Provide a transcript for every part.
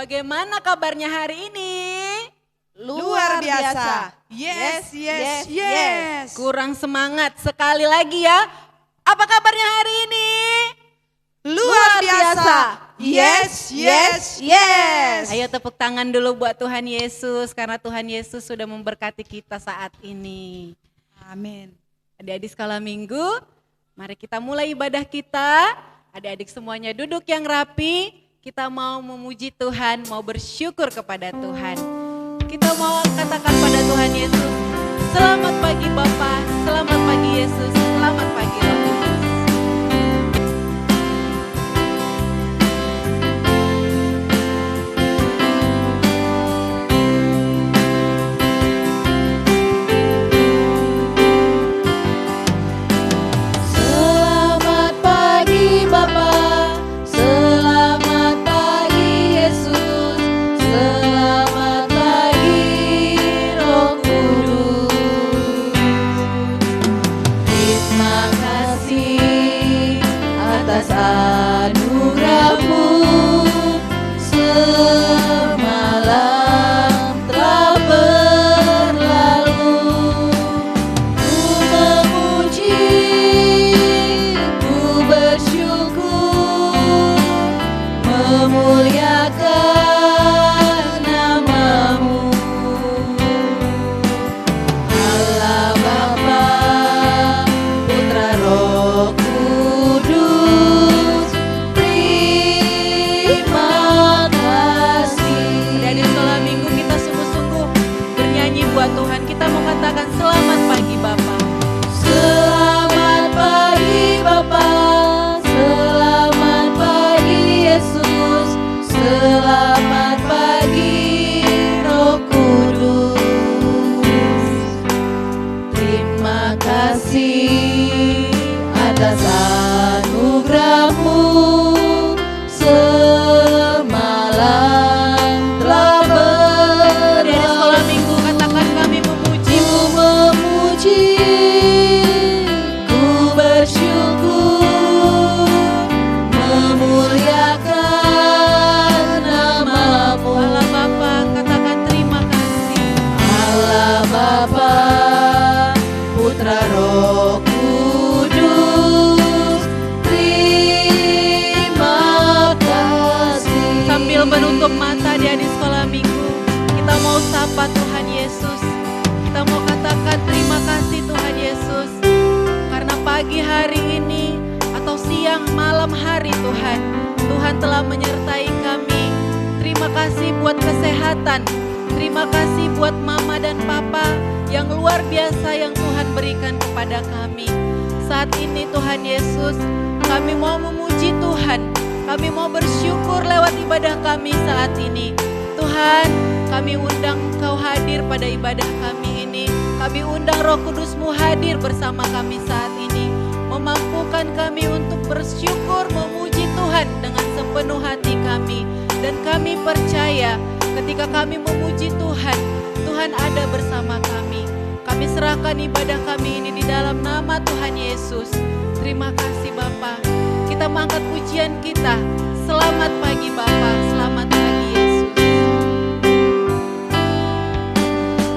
Bagaimana kabarnya hari ini? Luar biasa. Yes. Kurang semangat sekali lagi ya. Apa kabarnya hari ini? Luar biasa. Yes. Ayo tepuk tangan dulu buat Tuhan Yesus karena Tuhan Yesus sudah memberkati kita saat ini. Amin. Adik-adik sekolah minggu, mari kita mulai ibadah kita. Adik-adik semuanya duduk yang rapi. Kita mau memuji Tuhan, mau bersyukur kepada Tuhan. Kita mau katakan pada Tuhan Yesus, selamat pagi Bapa, selamat pagi Yesus, selamat pagi Roh Kudus. Selamat pagi Bapa, selamat pagi Yesus, selamat pagi Roh Kudus. Terima kasih atas anugerah-Mu, semalam telah berlalu. Ku memuji, ku bersyukur, memuliakan nama-Mu. Allah Bapa, Putra Roh Kudus, terima kasih. Dari sekolah minggu kita sungguh-sungguh bernyanyi buat Tuhan. Kita mau katakan selamat pagi Bapa. Selamat pagi Bapa, selamat pagi Yesus, selamat pagi Roh Kudus. Terima kasih atas anugerah-Mu, semalam telah Dari sekolah minggu katakan kami memuji. Ku memuji, ku bersyukur, memuliakan nama-Mu. Allah Bapa katakan terima kasih. Allah Bapa, Putra Roh Kudus, terima kasih. Sambil menutup mata di sekolah minggu, kita mau sapa Tuhan Yesus. Kita mau katakan terima kasih Tuhan Yesus. Karena pagi hari ini atau siang malam hari Tuhan, Tuhan telah menyertai kami. Terima kasih buat kesehatan. Terima kasih buat mama dan papa yang luar biasa yang Tuhan berikan kepada kami. Saat ini Tuhan Yesus, kami mau memuji Tuhan. Kami mau bersyukur lewat ibadah kami saat ini. Tuhan, kami undang Engkau hadir pada ibadah kami ini. Kami undang Roh Kudus-Mu hadir bersama kami saat ini. Memampukan kami untuk bersyukur memuji Tuhan dengan sepenuh hati kami. Dan kami percaya ketika kami memuji Tuhan, Tuhan ada bersama kami. Kami serahkan ibadah kami ini di dalam nama Tuhan Yesus. Terima kasih Bapa. Kita mengangkat pujian kita. Selamat pagi Bapa, selamat pagi Yesus.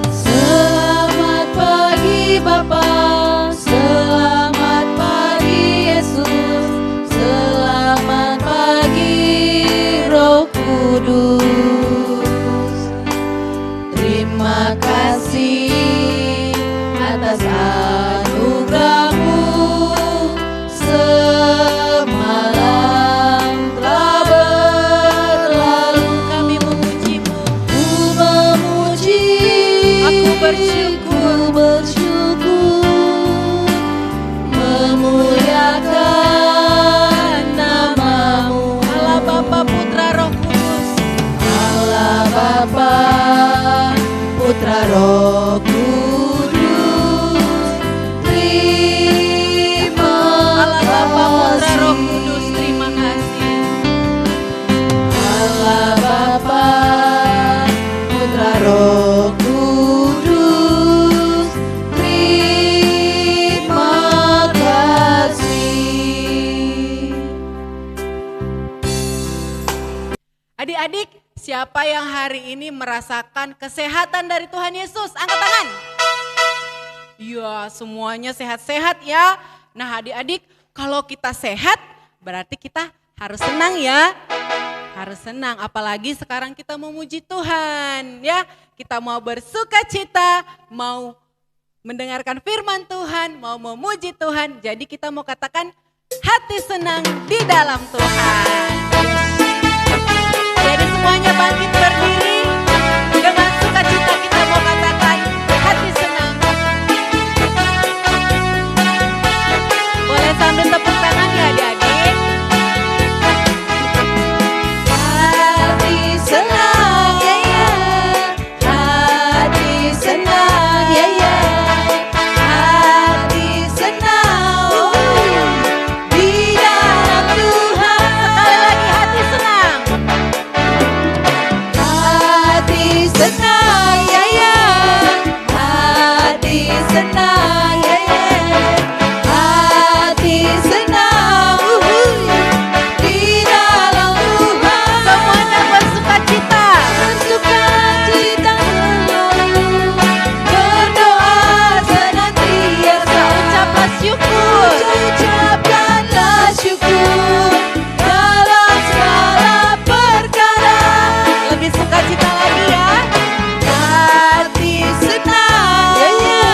Selamat pagi Bapa, selamat pagi Yesus, selamat pagi Roh Kudus. Terima kasih atas anugerah-Mu, semalam telah berlalu. Kami memuji-Mu, Ku memuji, aku bersyukur, memuliakan nama-Mu. Allah Bapa, Putra, Roh Kudus. Allah Bapa, Putra Roh Kudus, terima Allah Bapa, Putra, Roh kasih. Kudus, terima kasih. Allah Bapa, Putra Roh Kudus, terima kasih. Adik-adik, Siapa yang hari ini merasakan kesehatan dari Tuhan Yesus? Angkat tangan. Ya, semuanya sehat-sehat ya. Nah, adik-adik, kalau kita sehat berarti kita harus senang ya. Harus senang, apalagi sekarang kita memuji Tuhan ya. Kita mau bersuka cita, mau mendengarkan firman Tuhan, mau memuji Tuhan. Jadi kita mau katakan hati senang di dalam Tuhan. Jadi semuanya bangkit berdiri, dengan sukacita kita mau katakan hati senang. Boleh sambil tepuk tangan ya adik-adik. Hati senang ya ya, hati senang ya ya, hati senang di dalam Tuhan. Sekali lagi hati senang. Hati senang ya ya, hati senang ya ya, hati senang di dalam Tuhan. Semuanya bersuka cita. Bersuka cita selalu, berdoa senantiasa. Ucaplah syukur. Ucapkanlah syukur dalam segala perkara. Lebih suka cita lagi ya. Hati senang ya ya,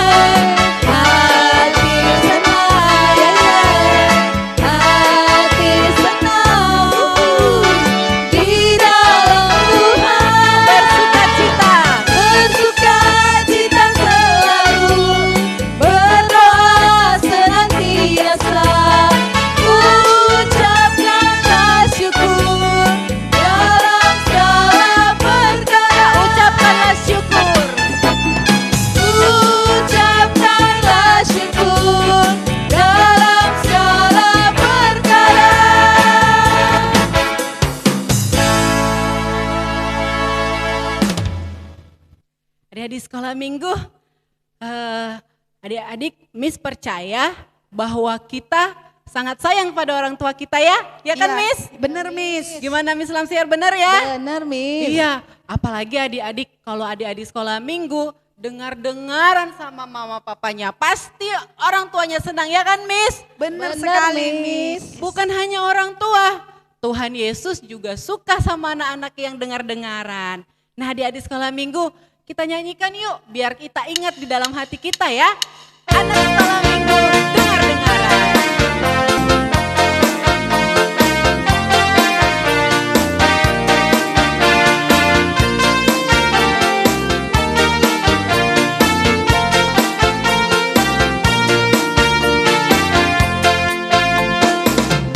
hati senang ya ya, hati senang di dalam Tuhan. Bersuka cita. Bersuka cita selalu, berdoa senantiasa. Ucapkanlah syukur dalam segala perkara. Ucapkanlah syukur. Ucapkanlah syukur dalam segala perkara. Adik-adik sekolah minggu, adik-adik Miss percaya bahwa kita sangat sayang pada orang tua kita ya. Ya kan Iya, Miss? Bener Miss. Gimana Miss Lamsiar, benar ya? Benar, Miss. Iya, apalagi adik-adik, kalau adik-adik sekolah minggu dengar-dengaran sama mama papanya, pasti orang tuanya senang ya kan Miss? Bener Bener, sekali Miss. Miss. Bukan hanya orang tua, Tuhan Yesus juga suka sama anak-anak yang dengar-dengaran. Nah adik-adik sekolah minggu, kita nyanyikan yuk, biar kita ingat di dalam hati kita ya. Anak sekolah minggu, dengar-dengaran.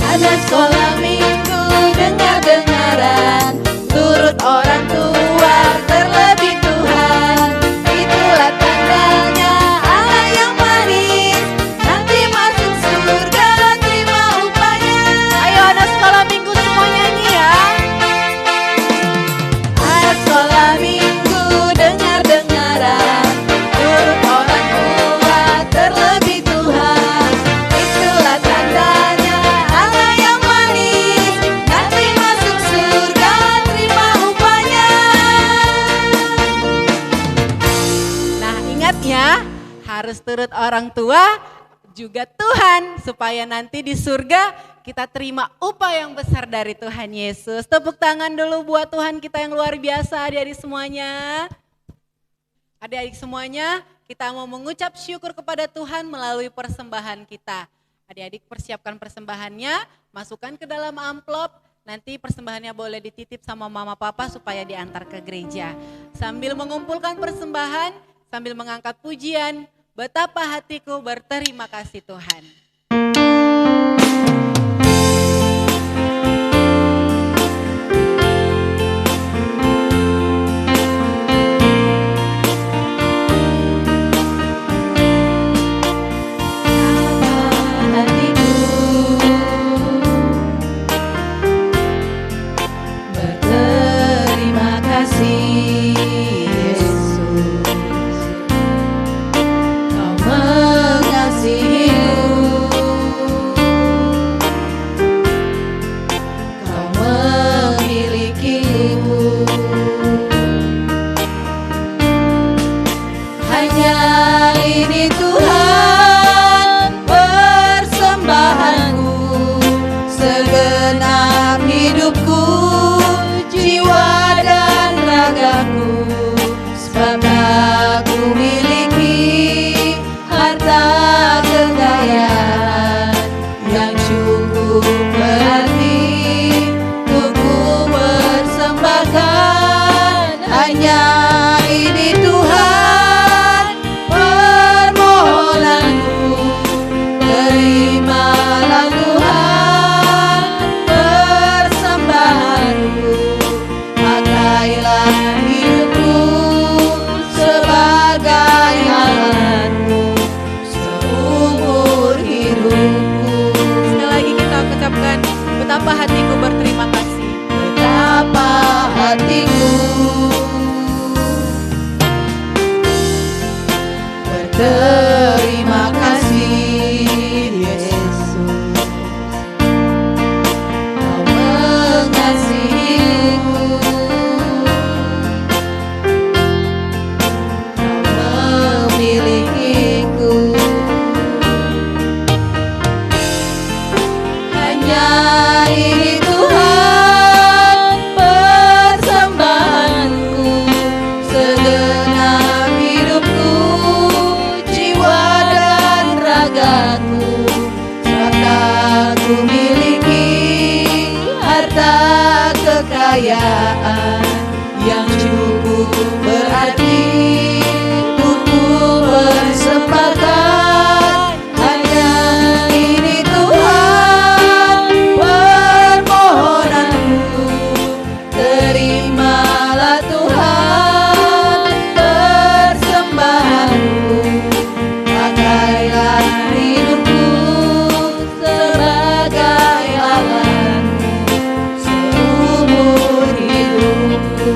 Anak sekolah minggu dengar-dengaran, turut orang tua terlebih Tuhan. Itulah tandanya Allah yang manis, nanti masuk surga terima upahnya. Ayo anak sekolah minggu semua nyanyi ya. Anak sekolah minggu dengar-dengaran, turut orang tua terlebih Tuhan. Itulah tandanya Allah yang manis, nanti masuk surga terima upahnya. Nah ingat ya, harus turut orang tua juga Tuhan, supaya nanti di surga kita terima upah yang besar dari Tuhan Yesus. Tepuk tangan dulu buat Tuhan kita yang luar biasa adik-adik semuanya. Adik-adik semuanya, kita mau mengucap syukur kepada Tuhan melalui persembahan kita. Adik-adik persiapkan persembahannya, masukkan ke dalam amplop. Nanti persembahannya boleh dititip sama mama papa supaya diantar ke gereja. Sambil mengumpulkan persembahan, sambil mengangkat pujian, betapa hatiku berterima kasih Tuhan. Hatiku berterima kasih Yesus, Kau mengasihiku. berarti untuk ku persembahkan. Hanya ini Tuhan permohonanku, terimalah Tuhan persembahanku. Pakailah hidupku sebagai alatmu seumur hidupku. Sekali lagi kita ucapkan betapa hatiku berterima kasih. Betapa hatiku berterima kasih, Yesus. Kau mengasihiku, Kau memilikiku. Hanya ini Tuhan persembahanku, segenap hidupku, jiwa dan ragaku, serta ku miliki harta kekayaan yang cukup berarti untuk ku persembahkan. Hanya ini Tuhan permohonanku, terimalah Tuhan persembahanku. Pakailah hidupku sebagai alatmu seumur hidupku.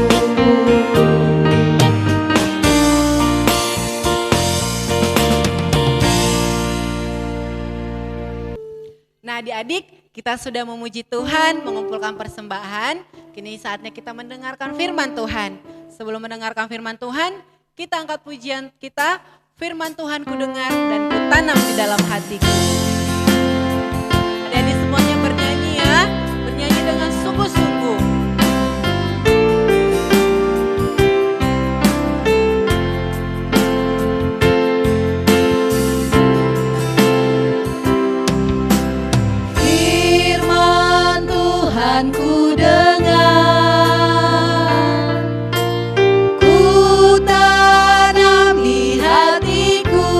Nah adik-adik, kita sudah memuji Tuhan, mengumpulkan persembahan. Kini saatnya kita mendengarkan firman Tuhan. Sebelum mendengarkan firman Tuhan, kita angkat pujian kita. Firman Tuhan ku dengar dan ku tanam di dalam hatiku. Adik-adik semuanya bernyanyi ya, bernyanyi dengan sungguh-sungguh. Firman Tuhan ku dengar, ku tanam di hatiku.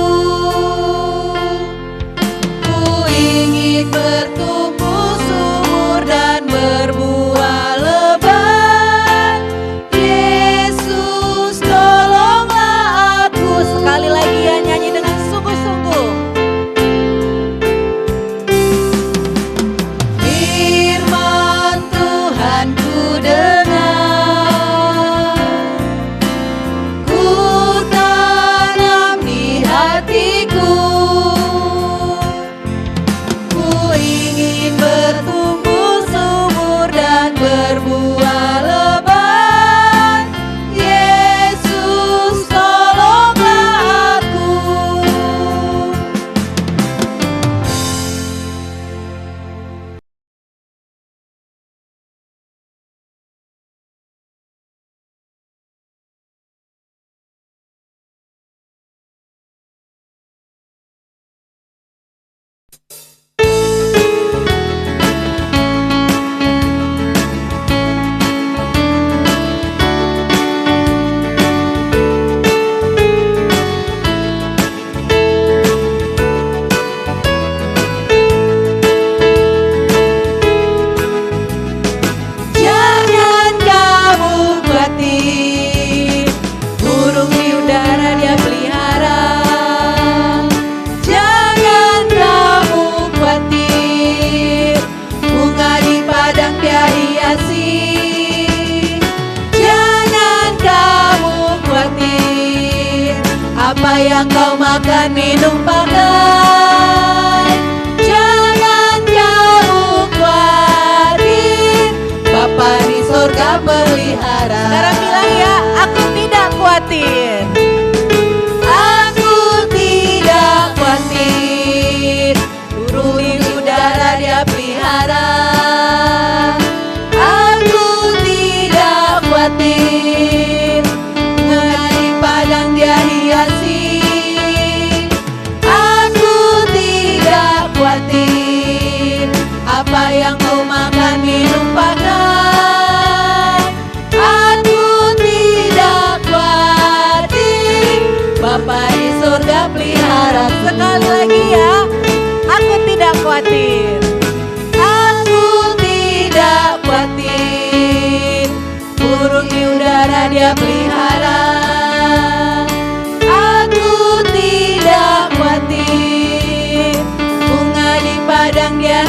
Ku ingin bertumbuh subur dan berbuah lebat. Yesus tolonglah aku. Sekali lagi ya, nyanyi dengan sungguh-sungguh. Firman Tuhan ku dengar, ku tanam di hatiku. Ku ingin bertumbuh subur dan berbuah lebat. Yesus tolonglah aku. Jangan kamu khawatir, burung di udara dia pelihara. Jangan kamu khawatir, bunga di padang dia hiasi. Jangan kamu khawatir, apa yang kau makan, minum, pakai. Jangan kamu khawatir, Bapa di sorga pelihara. Sekarang bilang ya, aku tidak khawatir. Aku tidak khawatir, burung di udara dia pelihara. Aku tidak khawatir, bunga di padang dia hiasi. Aku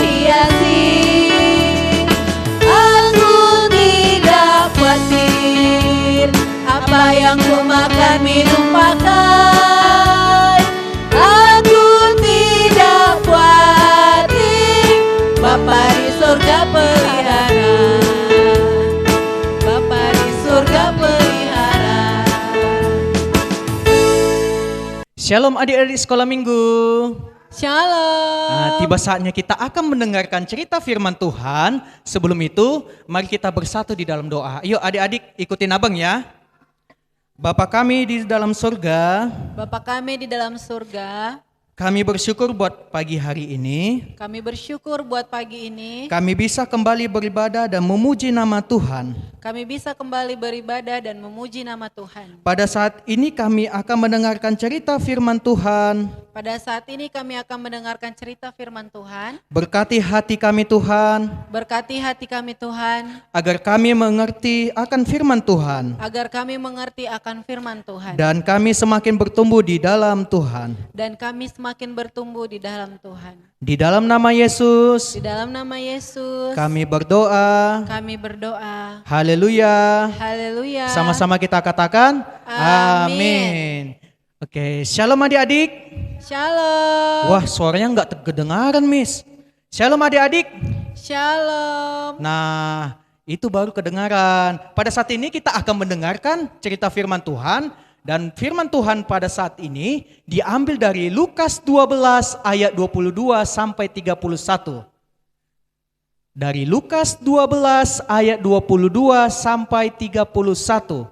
hiasi. Aku tidak khawatir apa yang ku makan, minum, pakai. Aku tidak khawatir, Bapa di surga pelihara. Bapa di surga pelihara. Shalom adik-adik sekolah minggu. Shalom. Nah, tiba saatnya kita akan mendengarkan cerita firman Tuhan. Sebelum itu, mari kita bersatu di dalam doa. Yuk adik-adik ikutin abang ya. Bapa kami di dalam surga, Bapa kami di dalam surga, kami bersyukur buat pagi hari ini. kami bersyukur buat pagi ini. Kami bisa kembali beribadah dan memuji nama Tuhan. Kami bisa kembali beribadah dan memuji nama Tuhan. Pada saat ini kami akan mendengarkan cerita firman Tuhan. Pada saat ini kami akan mendengarkan cerita firman Tuhan. Berkati hati kami Tuhan, Berkati hati kami Tuhan, agar kami mengerti akan firman Tuhan. agar kami mengerti akan firman Tuhan. Dan kami semakin bertumbuh di dalam Tuhan. Dan kami semakin bertumbuh di dalam Tuhan. Di dalam nama Yesus, Di dalam nama Yesus, kami berdoa. kami berdoa. Haleluya. Haleluya. Sama-sama kita katakan Amin. amin. Oke, shalom adik-adik. Shalom. Wah, suaranya nggak kedengaran, Miss. Shalom adik-adik. Shalom. Nah, itu baru kedengaran. Pada saat ini kita akan mendengarkan cerita firman Tuhan. Dan firman Tuhan pada saat ini diambil dari Lukas 12 ayat 22 sampai 31. Dari Lukas 12 ayat 22 sampai 31.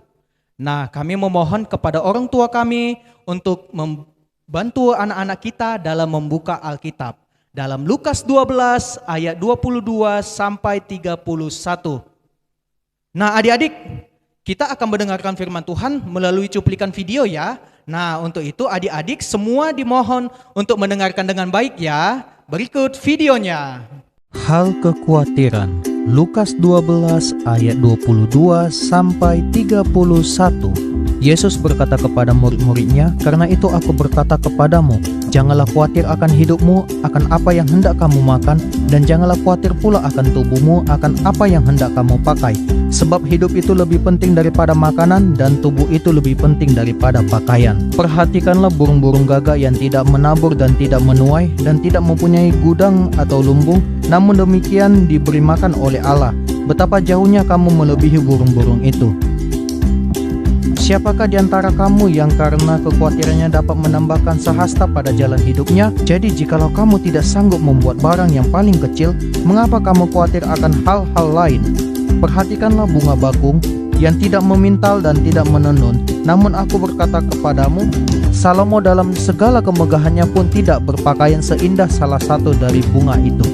Nah, kami memohon kepada orang tua kami untuk membantu anak-anak kita dalam membuka Alkitab. Dalam Lukas 12 ayat 22 sampai 31. Nah, adik-adik, kita akan mendengarkan firman Tuhan melalui cuplikan video ya. Nah, untuk itu adik-adik semua dimohon untuk mendengarkan dengan baik ya. Berikut videonya. Hal kekhawatiran. Lukas 12 ayat 22 sampai 31. Yesus berkata kepada murid-muridnya, "Karena itu aku berkata kepadamu, janganlah khawatir akan hidupmu, akan apa yang hendak kamu makan, dan janganlah khawatir pula akan tubuhmu, akan apa yang hendak kamu pakai. Sebab hidup itu lebih penting daripada makanan, dan tubuh itu lebih penting daripada pakaian. Perhatikanlah burung-burung gagak yang tidak menabur dan tidak menuai, dan tidak mempunyai gudang atau lumbung, namun demikian diberi makan oleh Allah. Betapa jauhnya kamu melebihi burung-burung itu. Siapakah di antara kamu yang karena kekhawatirannya dapat menambahkan sehasta pada jalan hidupnya? Jadi jikalau kamu tidak sanggup membuat barang yang paling kecil, mengapa kamu khawatir akan hal-hal lain? Perhatikanlah bunga bakung yang tidak memintal dan tidak menenun. Namun aku berkata kepadamu, Salomo dalam segala kemegahannya pun tidak berpakaian seindah salah satu dari bunga itu.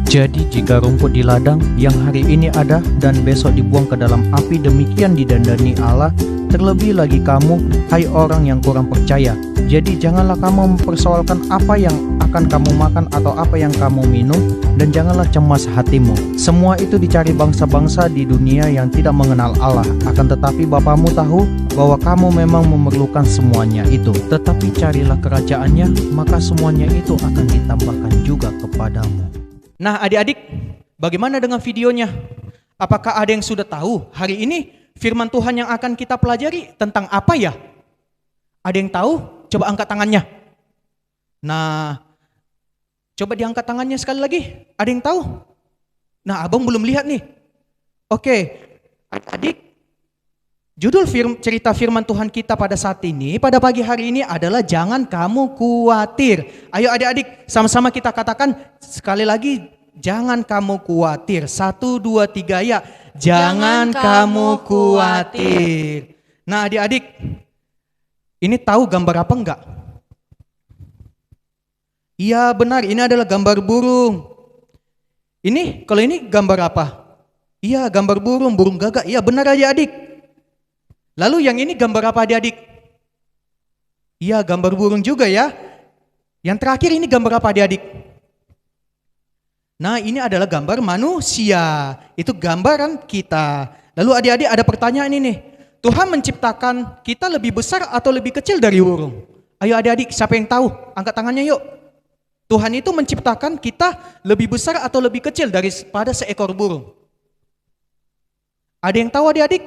Jadi jika rumput di ladang yang hari ini ada dan besok dibuang ke dalam api demikian didandani Allah, terlebih lagi kamu, hai orang yang kurang percaya. Jadi janganlah kamu mempersoalkan apa yang akan kamu makan atau apa yang kamu minum, dan janganlah cemas hatimu. Semua itu dicari bangsa-bangsa di dunia yang tidak mengenal Allah. Akan tetapi Bapamu tahu bahwa kamu memang memerlukan semuanya itu. Tetapi carilah kerajaannya, maka semuanya itu akan ditambahkan juga kepadamu. Nah adik-adik, bagaimana dengan videonya? Apakah ada yang sudah tahu hari ini firman Tuhan yang akan kita pelajari tentang apa ya? Ada yang tahu? Coba angkat tangannya. Nah, coba diangkat tangannya sekali lagi. Ada yang tahu? Nah, abang belum lihat nih. Oke, adik-adik, judul cerita firman Tuhan kita pada saat ini, pada pagi hari ini adalah jangan kamu khawatir. Ayo adik-adik, sama-sama kita katakan sekali lagi, jangan kamu khawatir. 1, 2, 3 ya. Jangan kamu khawatir. Nah adik-adik, ini tahu gambar apa enggak? Iya benar, ini adalah gambar burung. Ini, kalau ini gambar apa? Iya gambar burung, burung gagak. Iya benar adik-adik. Lalu yang ini gambar apa adik-adik? Iya gambar burung juga ya. Yang terakhir ini gambar apa adik-adik? Nah ini adalah gambar manusia. Itu gambaran kita. Lalu adik-adik ada pertanyaan ini. Tuhan menciptakan kita lebih besar atau lebih kecil dari burung? Ayo adik-adik, siapa yang tahu? Angkat tangannya yuk. Tuhan itu menciptakan kita lebih besar atau lebih kecil daripada seekor burung. Ada yang tahu adik-adik?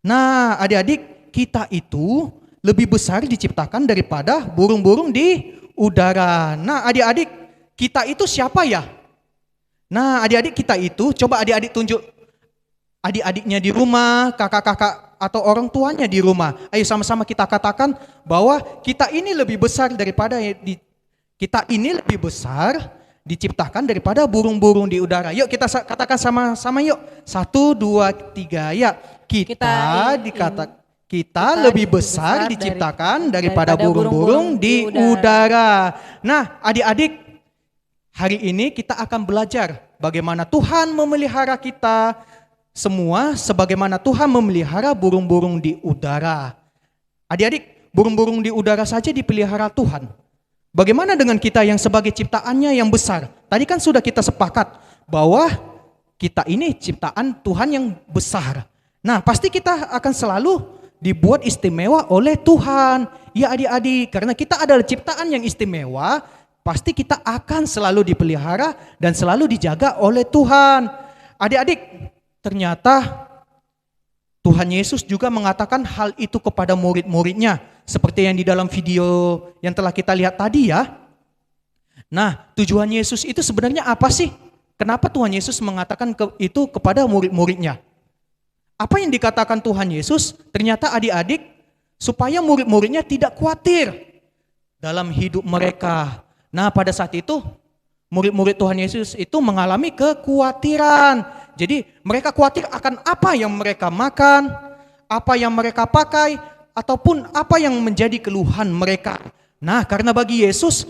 Nah, adik-adik, kita itu lebih besar diciptakan daripada burung-burung di udara. Nah, adik-adik, kita itu siapa ya? Nah, adik-adik kita itu, coba adik-adik tunjuk adik-adiknya di rumah, kakak-kakak atau orang tuanya di rumah. Ayo sama-sama kita katakan bahwa kita ini lebih besar daripada kita ini lebih besar diciptakan daripada burung-burung di udara. Yuk kita katakan sama-sama yuk. 1, 2, 3 ya. Kita lebih besar diciptakan daripada burung-burung di udara. Nah, adik-adik, hari ini kita akan belajar bagaimana Tuhan memelihara kita semua sebagaimana Tuhan memelihara burung-burung di udara. Adik-adik, burung-burung di udara saja dipelihara Tuhan. Bagaimana dengan kita yang sebagai ciptaannya yang besar? Tadi kan sudah kita sepakat bahwa kita ini ciptaan Tuhan yang besar. Nah, pasti kita akan selalu dibuat istimewa oleh Tuhan. Ya adik-adik, karena kita adalah ciptaan yang istimewa, pasti kita akan selalu dipelihara dan selalu dijaga oleh Tuhan. Adik-adik, ternyata Tuhan Yesus juga mengatakan hal itu kepada murid-muridnya. Seperti yang di dalam video yang telah kita lihat tadi ya. Nah, tujuan Yesus itu sebenarnya apa sih? Kenapa Tuhan Yesus mengatakan itu kepada murid-muridnya? Apa yang dikatakan Tuhan Yesus? Ternyata adik-adik, supaya murid-muridnya tidak khawatir dalam hidup mereka. Nah, pada saat itu, murid-murid Tuhan Yesus itu mengalami kekhawatiran. Jadi, mereka khawatir akan apa yang mereka makan, apa yang mereka pakai, ataupun apa yang menjadi keluhan mereka. Nah, karena bagi Yesus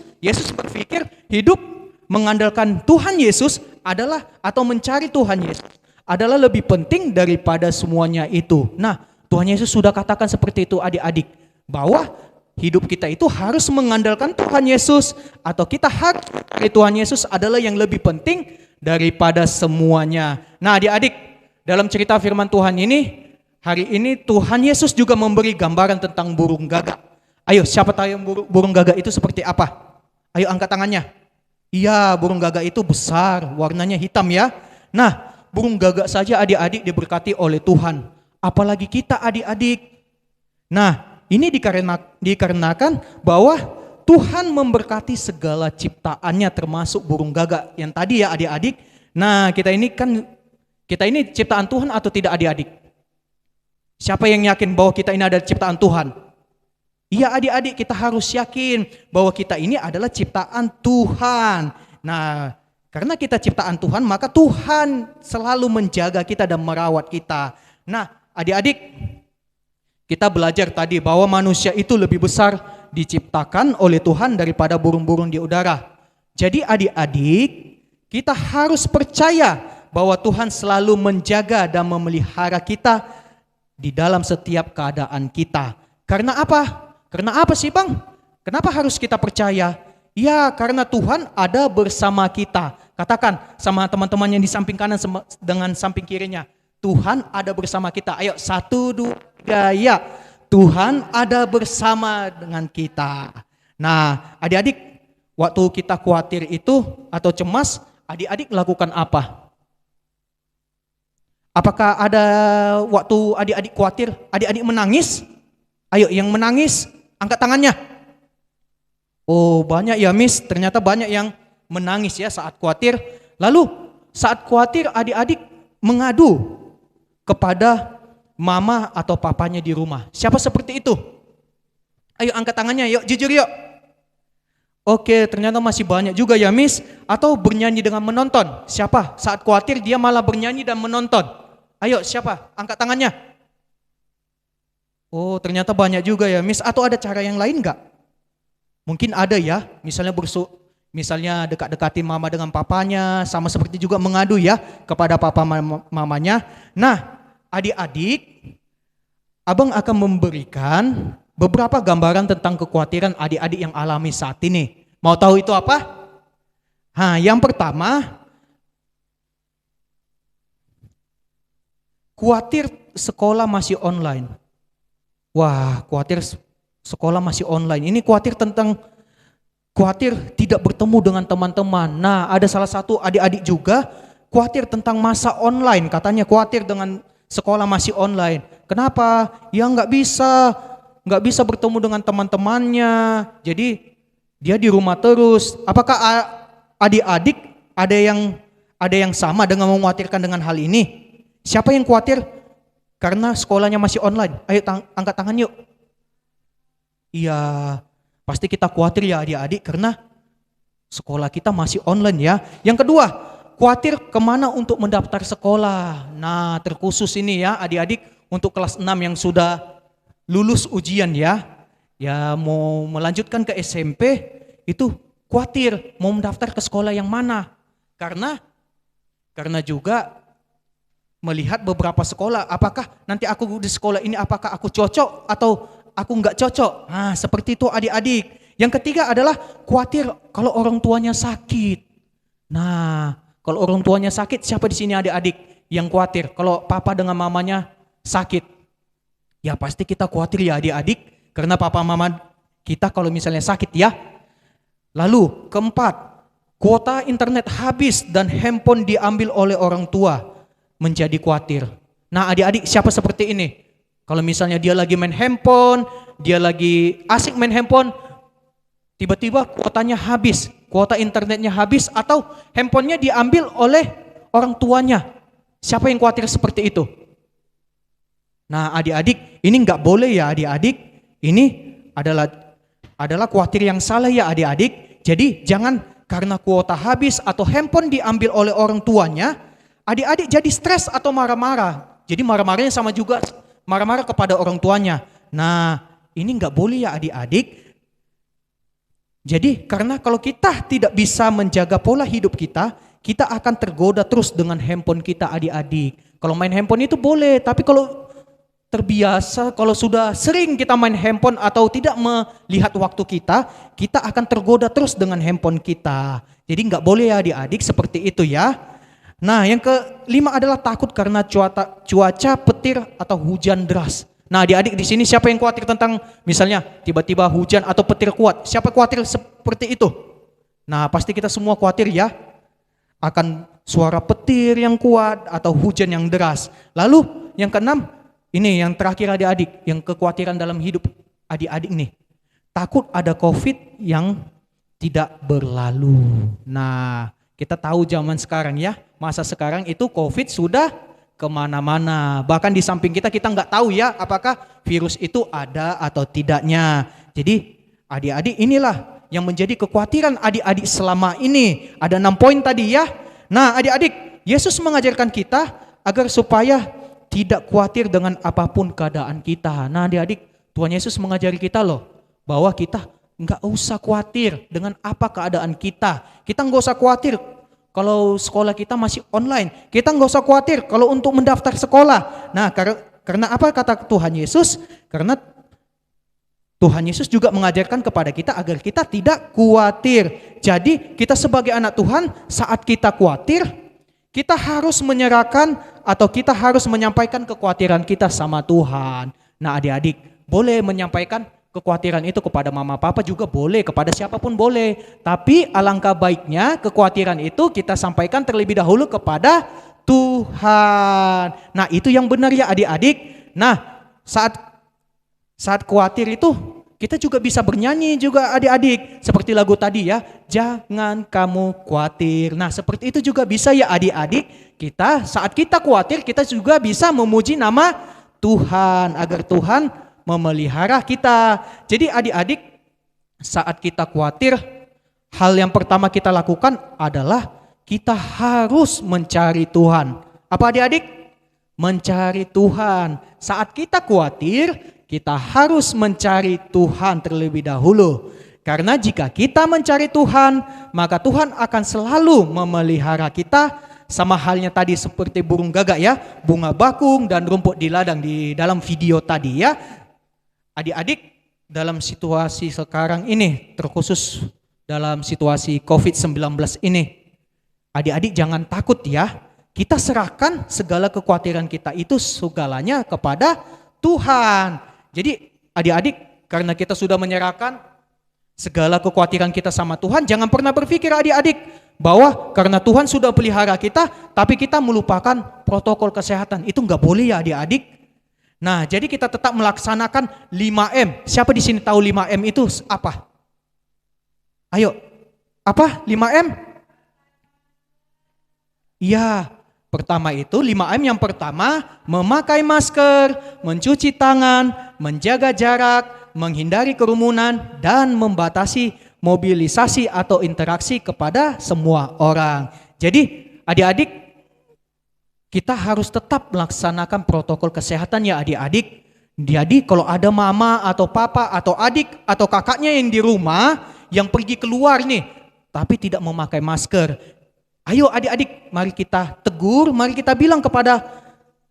berpikir hidup mengandalkan Tuhan Yesus adalah atau mencari Tuhan Yesus adalah lebih penting daripada semuanya itu. Nah, Tuhan Yesus sudah katakan seperti itu adik-adik, bahwa hidup kita itu harus mengandalkan Tuhan Yesus atau kita harus mencari Tuhan Yesus adalah yang lebih penting daripada semuanya. Nah, adik-adik, dalam cerita firman Tuhan ini, hari ini Tuhan Yesus juga memberi gambaran tentang burung gagak. Ayo, siapa tahu yang burung gagak itu seperti apa? Ayo angkat tangannya. Iya, burung gagak itu besar, warnanya hitam ya. Nah, burung gagak saja adik-adik diberkati oleh Tuhan. Apalagi kita adik-adik. Nah, ini dikarenakan bahwa Tuhan memberkati segala ciptaannya termasuk burung gagak yang tadi ya adik-adik. Nah, kita ini ciptaan Tuhan atau tidak adik-adik? Siapa yang yakin bahwa kita ini adalah ciptaan Tuhan? Iya adik-adik, kita harus yakin bahwa kita ini adalah ciptaan Tuhan. Nah, karena kita ciptaan Tuhan, maka Tuhan selalu menjaga kita dan merawat kita. Nah, adik-adik, kita belajar tadi bahwa manusia itu lebih besar diciptakan oleh Tuhan daripada burung-burung di udara. Jadi adik-adik, kita harus percaya bahwa Tuhan selalu menjaga dan memelihara kita di dalam setiap keadaan kita. Karena apa? Karena apa sih Bang? Kenapa harus kita percaya? Ya, karena Tuhan ada bersama kita. Katakan sama teman-teman yang di samping kanan dengan samping kirinya. Tuhan ada bersama kita. Ayo 1, 2, 3 ya. Tuhan ada bersama dengan kita. Nah, adik-adik, waktu kita khawatir itu atau cemas, adik-adik lakukan apa? Apakah ada waktu adik-adik khawatir, adik-adik menangis? Ayo yang menangis, angkat tangannya. Oh banyak ya Miss, ternyata banyak yang menangis ya saat khawatir. Lalu saat khawatir adik-adik mengadu kepada mama atau papanya di rumah. Siapa seperti itu? Ayo angkat tangannya, yuk jujur yuk. Oke, ternyata masih banyak juga ya Miss. Atau bernyanyi dengan menonton. Siapa? Saat khawatir dia malah bernyanyi dan menonton. Ayo siapa? Angkat tangannya. Oh ternyata banyak juga ya Miss. Atau ada cara yang lain enggak? Mungkin ada ya. Misalnya dekat-dekati mama dengan papanya. Sama seperti juga mengadu ya kepada papa mamanya. Nah adik-adik, Abang akan memberikan beberapa gambaran tentang kekhawatiran adik-adik yang alami saat ini. Mau tahu itu apa? Yang pertama, khawatir sekolah masih online. Wah, khawatir sekolah masih online. Ini khawatir tentang khawatir tidak bertemu dengan teman-teman. Nah, ada salah satu adik-adik juga khawatir tentang masa online. Katanya khawatir dengan sekolah masih online. Kenapa? Ya nggak bisa bertemu dengan teman-temannya. Jadi dia di rumah terus. Apakah adik-adik ada yang sama dengan mengkhawatirkan dengan hal ini? Siapa yang khawatir karena sekolahnya masih online? Ayo angkat tangan yuk. Iya, pasti kita khawatir ya adik-adik karena sekolah kita masih online ya. Yang kedua, khawatir kemana untuk mendaftar sekolah. Nah, terkhusus ini ya adik-adik untuk kelas 6 yang sudah lulus ujian ya. Ya mau melanjutkan ke SMP itu khawatir mau mendaftar ke sekolah yang mana. Karena juga melihat beberapa sekolah, apakah nanti aku di sekolah ini apakah aku cocok atau aku nggak cocok. Nah, seperti itu adik-adik. Yang ketiga adalah khawatir kalau orang tuanya sakit. Nah, kalau orang tuanya sakit, siapa di sini adik-adik yang khawatir kalau papa dengan mamanya sakit? Ya pasti kita khawatir ya adik-adik, karena papa mama kita kalau misalnya sakit ya. Lalu keempat, kuota internet habis dan handphone diambil oleh orang tua, menjadi khawatir. Nah adik-adik siapa seperti ini? Kalau misalnya dia lagi main handphone, dia lagi asik main handphone, tiba-tiba kuotanya habis, kuota internetnya habis atau handphonenya diambil oleh orang tuanya. Siapa yang khawatir seperti itu? Nah adik-adik, ini nggak boleh ya adik-adik. Ini adalah khawatir yang salah ya adik-adik. Jadi jangan karena kuota habis atau handphone diambil oleh orang tuanya, adik-adik jadi stres atau marah-marah. Jadi marah-marahnya sama juga marah-marah kepada orang tuanya. Nah ini nggak boleh ya adik-adik. Jadi karena kalau kita tidak bisa menjaga pola hidup kita akan tergoda terus dengan handphone kita adik-adik. Kalau main handphone itu boleh, tapi kalau terbiasa, kalau sudah sering kita main handphone atau tidak melihat waktu kita akan tergoda terus dengan handphone kita. Jadi nggak boleh ya adik-adik seperti itu ya. Nah yang kelima adalah takut karena cuaca petir atau hujan deras. Nah adik-adik di sini siapa yang khawatir tentang misalnya tiba-tiba hujan atau petir kuat? Siapa khawatir seperti itu? Nah pasti kita semua khawatir ya akan suara petir yang kuat atau hujan yang deras. Lalu yang keenam, ini yang terakhir adik-adik, yang kekhawatiran dalam hidup adik-adik nih. Takut ada COVID yang tidak berlalu. Nah kita tahu zaman sekarang ya, masa sekarang itu COVID sudah kemana-mana. Bahkan di samping kita nggak tahu ya apakah virus itu ada atau tidaknya. Jadi adik-adik inilah yang menjadi kekhawatiran adik-adik selama ini. Ada 6 poin tadi ya. Nah adik-adik, Yesus mengajarkan kita agar supaya tidak khawatir dengan apapun keadaan kita. Nah adik-adik, Tuhan Yesus mengajari kita loh, bahwa kita nggak usah khawatir dengan apa keadaan kita. Kita nggak usah khawatir kalau sekolah kita masih online. Kita nggak usah khawatir kalau untuk mendaftar sekolah. Nah karena apa kata Tuhan Yesus? Karena Tuhan Yesus juga mengajarkan kepada kita agar kita tidak khawatir. Jadi kita sebagai anak Tuhan saat kita khawatir, kita harus menyerahkan atau kita harus menyampaikan kekhawatiran kita sama Tuhan. Nah adik-adik boleh menyampaikan kekhawatiran itu kepada mama papa juga boleh, kepada siapapun boleh. Tapi alangkah baiknya kekhawatiran itu kita sampaikan terlebih dahulu kepada Tuhan. Nah itu yang benar ya adik-adik. Nah saat khawatir itu kita juga bisa bernyanyi juga adik-adik. Seperti lagu tadi ya, jangan kamu khawatir. Nah seperti itu juga bisa ya adik-adik. Kita saat kita khawatir kita juga bisa memuji nama Tuhan agar Tuhan memelihara kita. Jadi adik-adik saat kita khawatir, hal yang pertama kita lakukan adalah kita harus mencari Tuhan. Apa adik-adik? Mencari Tuhan. Saat kita khawatir, kita harus mencari Tuhan terlebih dahulu. Karena jika kita mencari Tuhan, maka Tuhan akan selalu memelihara kita. Sama halnya tadi seperti burung gagak ya, bunga bakung dan rumput di ladang di dalam video tadi ya. Adik-adik dalam situasi sekarang ini, terkhusus dalam situasi COVID-19 ini, adik-adik jangan takut ya. Kita serahkan segala kekhawatiran kita itu segalanya kepada Tuhan. Jadi adik-adik karena kita sudah menyerahkan, segala kekhawatiran kita sama Tuhan, jangan pernah berpikir adik-adik bahwa karena Tuhan sudah pelihara kita, tapi kita melupakan protokol kesehatan. Itu nggak boleh ya adik-adik. Nah, jadi kita tetap melaksanakan 5M. Siapa di sini tahu 5M itu apa? Ayo, apa 5M? Iya, pertama itu 5M yang pertama, memakai masker, mencuci tangan, menjaga jarak, menghindari kerumunan, dan membatasi mobilisasi atau interaksi kepada semua orang. Jadi adik-adik, kita harus tetap melaksanakan protokol kesehatan ya adik-adik. Jadi kalau ada mama atau papa atau adik atau kakaknya yang di rumah yang pergi keluar nih tapi tidak memakai masker, ayo adik-adik mari kita tegur, mari kita bilang kepada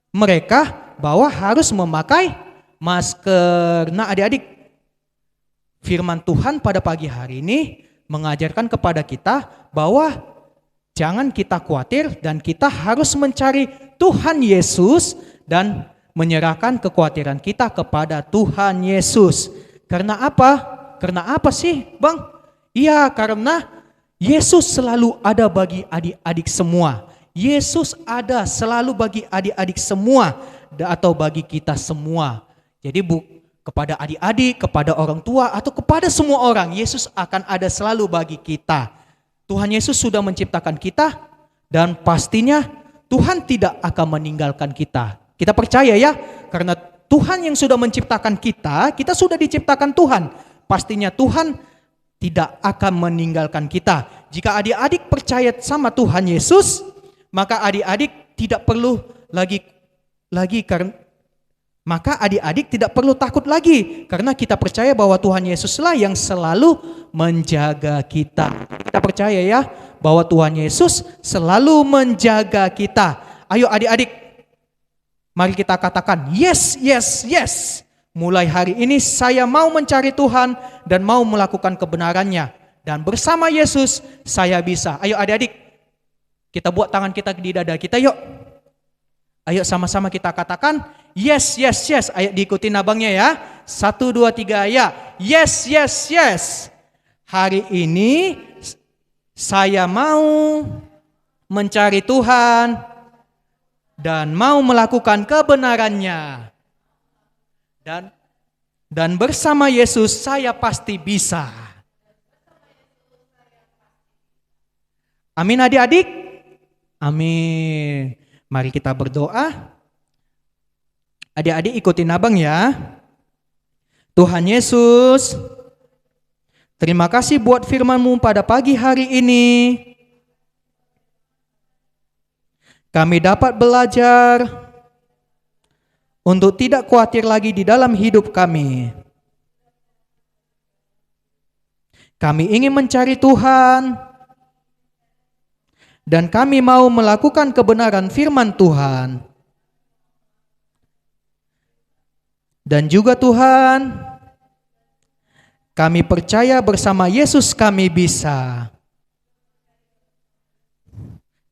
mereka bahwa harus memakai masker. Nah adik-adik, firman Tuhan pada pagi hari ini mengajarkan kepada kita bahwa jangan kita khawatir dan kita harus mencari Tuhan Yesus dan menyerahkan kekhawatiran kita kepada Tuhan Yesus. Karena apa? Karena apa sih, Bang? Iya, karena Yesus selalu ada bagi adik-adik semua. Yesus ada selalu bagi adik-adik semua atau bagi kita semua. Jadi kepada adik-adik, kepada orang tua atau kepada semua orang, Yesus akan ada selalu bagi kita. Tuhan Yesus sudah menciptakan kita dan pastinya Tuhan tidak akan meninggalkan kita. Kita percaya ya, karena Tuhan yang sudah menciptakan kita, kita sudah diciptakan Tuhan. Pastinya Tuhan tidak akan meninggalkan kita. Jika adik-adik percaya sama Tuhan Yesus, maka adik-adik tidak perlu maka adik-adik tidak perlu takut lagi karena kita percaya bahwa Tuhan Yesuslah yang selalu menjaga kita. Kita percaya ya bahwa Tuhan Yesus selalu menjaga kita. Ayo adik-adik, mari kita katakan yes, yes, yes. Mulai hari ini saya mau mencari Tuhan dan mau melakukan kebenarannya. Dan bersama Yesus saya bisa. Ayo adik-adik, kita buat tangan kita di dada kita yuk. Ayo sama-sama kita katakan yes, yes, yes. Ayo diikutin abangnya ya. 1, 2, 3 ya. Yes, yes, yes. Hari ini saya mau mencari Tuhan dan mau melakukan kebenarannya. Dan bersama Yesus saya pasti bisa. Amin adik-adik. Amin. Mari kita berdoa. Adik-adik ikutin abang ya. Tuhan Yesus, terima kasih buat firman-Mu pada pagi hari ini. Kami dapat belajar untuk tidak khawatir lagi di dalam hidup kami. Kami ingin mencari Tuhan dan kami mau melakukan kebenaran firman Tuhan. Dan juga Tuhan, kami percaya bersama Yesus kami bisa.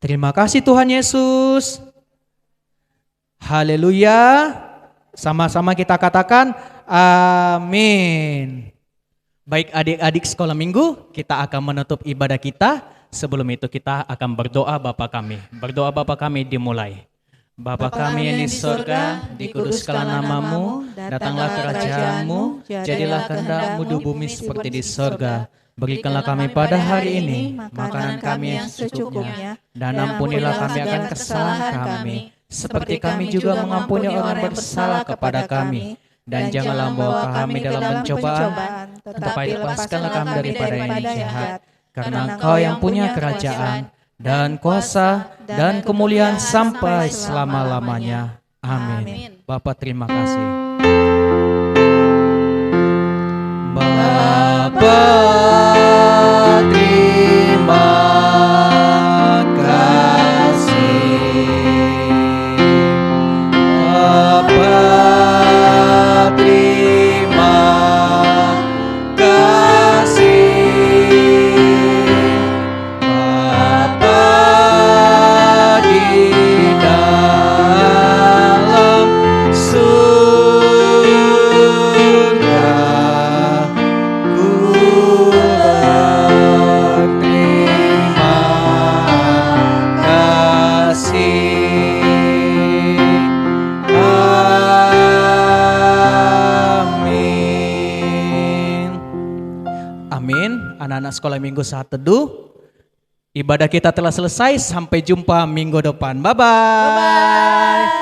Terima kasih Tuhan Yesus. Haleluya. Sama-sama kita katakan amin. Baik adik-adik sekolah minggu, kita akan menutup ibadah kita. Sebelum itu kita akan berdoa Bapa kami. Berdoa Bapa kami dimulai. Bapa kami yang di surga, dikuduskanlah nama-Mu, datanglah kerajaan-Mu, jadilah kehendak-Mu di bumi seperti di surga. Berikanlah kami pada hari ini makanan kami yang secukupnya, dan ampunilah kami akan kesalahan kami, seperti kami juga mengampuni orang bersalah kepada kami. Dan janganlah membawa kami dalam pencobaan, tetapi lepaskanlah kami daripada yang jahat. Karena Engkau yang punya kerajaan dan kuasa dan kemuliaan sampai selama-lamanya. Amin. Bapa terima kasih. Bapa terima kasih. Bapa terima kasih. Surga ku Amin. Anak-anak sekolah minggu Saat Teduh, ibadah kita telah selesai. Sampai jumpa minggu depan. Bye-bye.